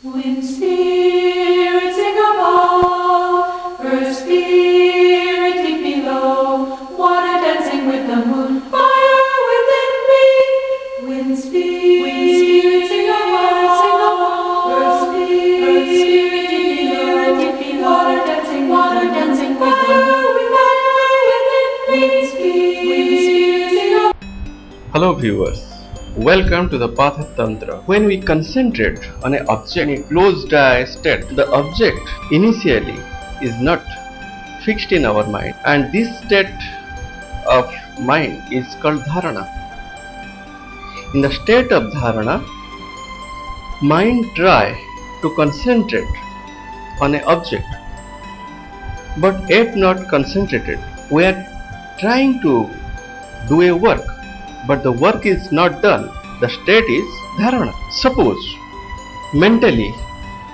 Wind spirit sing above, earth spirit deep below, water dancing with the moon, fire within me. Wind spirit sing above, earth spirit deep below, water dancing with the moon, fire within me. Wind spirit sing above. Hello viewers, welcome to the Patha Tantra. When we concentrate on an object in a closed eye state, the object initially is not fixed in our mind, and this state of mind is called dharana. In the state of dharana, mind try to concentrate on an object, but yet not concentrated. We are trying to do a work, but the work is not done. The state is dharana. Suppose mentally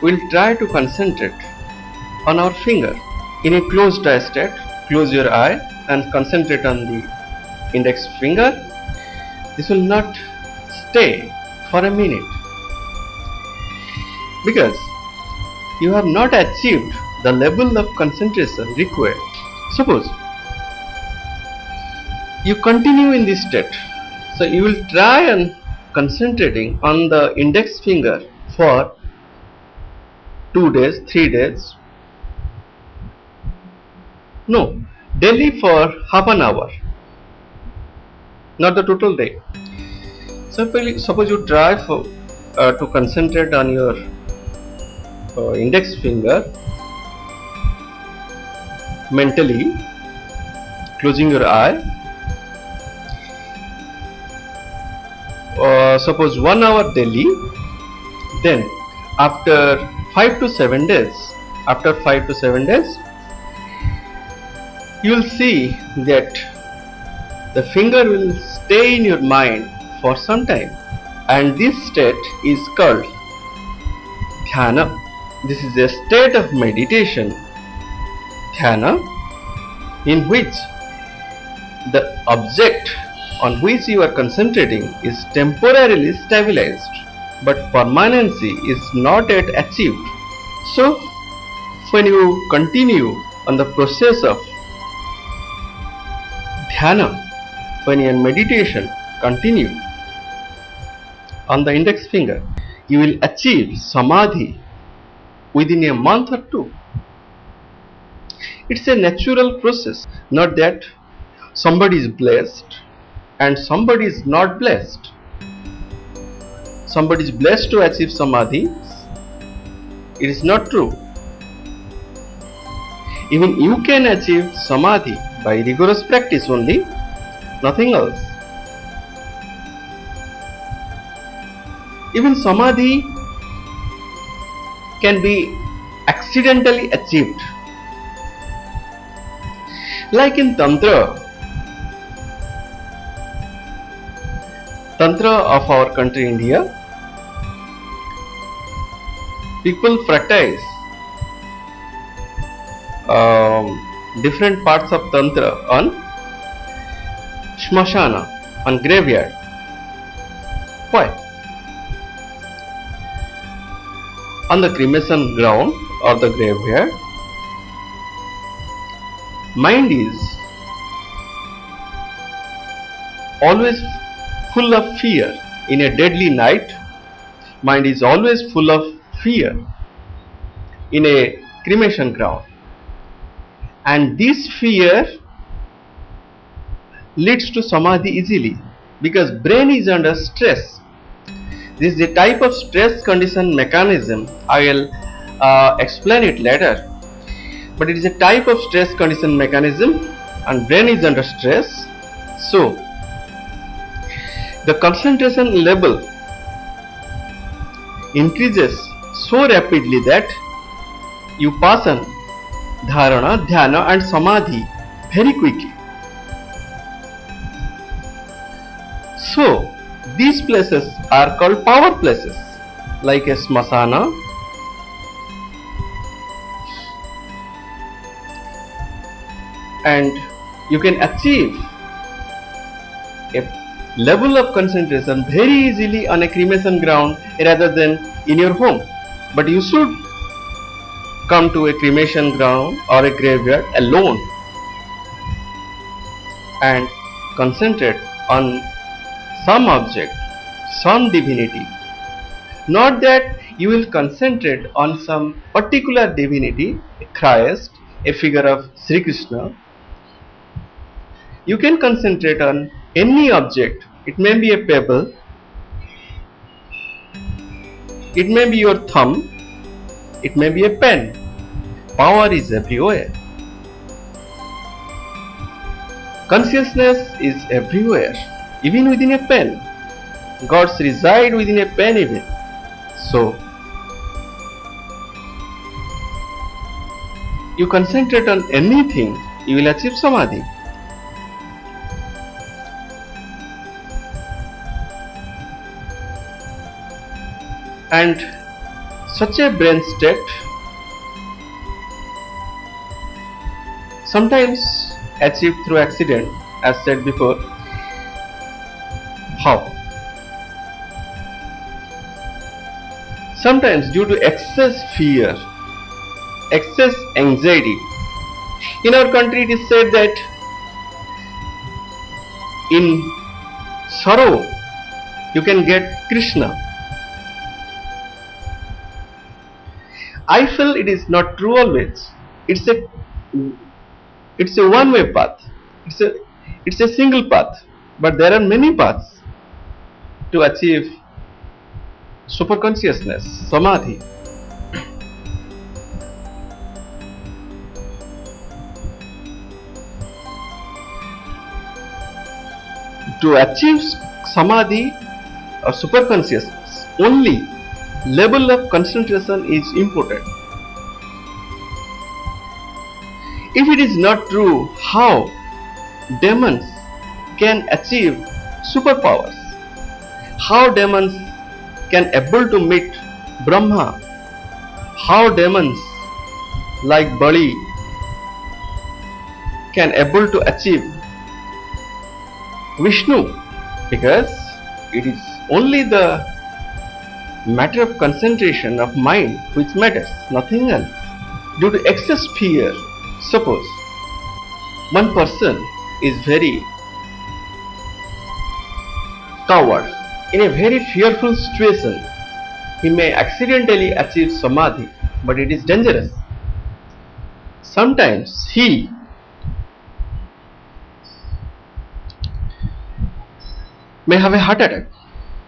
we'll try to concentrate on our finger in a closed eye state. Close your eye and concentrate on the index finger. This will not stay for a minute because you have not achieved the level of concentration required. Suppose you continue in this state. So you will try on concentrating on the index finger for 2 days, 3 days. No, daily for half an hour, not the total day. So suppose you try to concentrate on your index finger mentally, closing your eye. Suppose 1 hour daily, then after 5 to 7 days, you will see that the finger will stay in your mind for some time, and this state is called dhyana. This is a state of meditation, dhyana, in which the object on which you are concentrating is temporarily stabilized, but permanency is not yet achieved. So when you continue on the process of dhyana, when your meditation continue on the index finger, you will achieve samadhi within a month or two. It's a natural process, not that somebody is blessed and somebody is not blessed. Somebody is blessed to achieve samadhi. It is not true. Even you can achieve samadhi by rigorous practice only, nothing else. Even samadhi can be accidentally achieved. Like in Tantra of our country India, people practice different parts of Tantra on Shmashana, on graveyard. Why? On the cremation ground or the graveyard, mind is always full of fear. In a deadly night, mind is always full of fear in a cremation ground, and this fear leads to samadhi easily because brain is under stress. This is a type of stress condition mechanism. I will explain it later, but it is a type of stress condition mechanism and brain is under stress. So the concentration level increases so rapidly that you pass on dharana, dhyana and samadhi very quickly. So these places are called power places, like a smasana, and you can achieve a level of concentration very easily on a cremation ground rather than in your home. But you should come to a cremation ground or a graveyard alone and concentrate on some object, some divinity. Not that you will concentrate on some particular divinity, a Christ, a figure of Sri Krishna. You can concentrate on any object. It may be a pebble, it may be your thumb, it may be a pen. Power is everywhere. Consciousness is everywhere, even within a pen. Gods reside within a pen even. So, you concentrate on anything, you will achieve Samadhi. And such a brain state sometimes achieved through accident, as said before. How? Sometimes due to excess fear, excess anxiety. In our country it is said that in sorrow you can get Krishna. I feel it is not true always. It's a one-way path. It's a single path. But there are many paths to achieve super consciousness, Samadhi. To achieve Samadhi or super consciousness, only level of concentration is important. If it is not true, how demons can achieve superpowers? How demons can able to meet Brahma? How demons like Bali can able to achieve Vishnu? Because it is only the matter of concentration of mind which matters, nothing else. Due to excess fear, suppose one person is very coward, in a very fearful situation, he may accidentally achieve Samadhi, but it is dangerous. Sometimes he may have a heart attack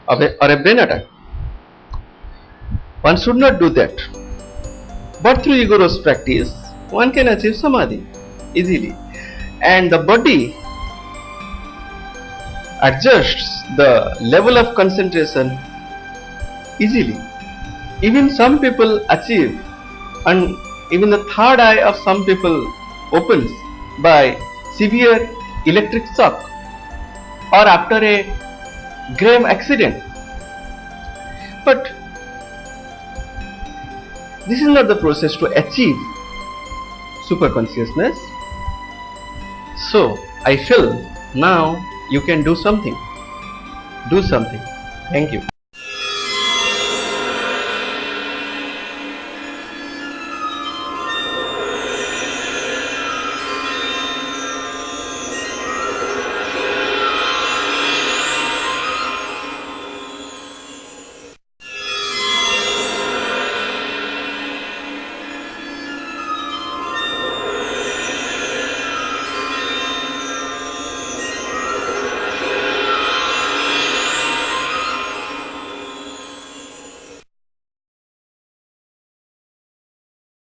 or a brain attack. One should not do that. But through rigorous practice, one can achieve Samadhi easily. And the body adjusts the level of concentration easily. Even some people achieve, and even the third eye of some people opens by severe electric shock or after a grave accident. But this is not the process to achieve super consciousness. So I feel now you can do something. Do something. Thank you.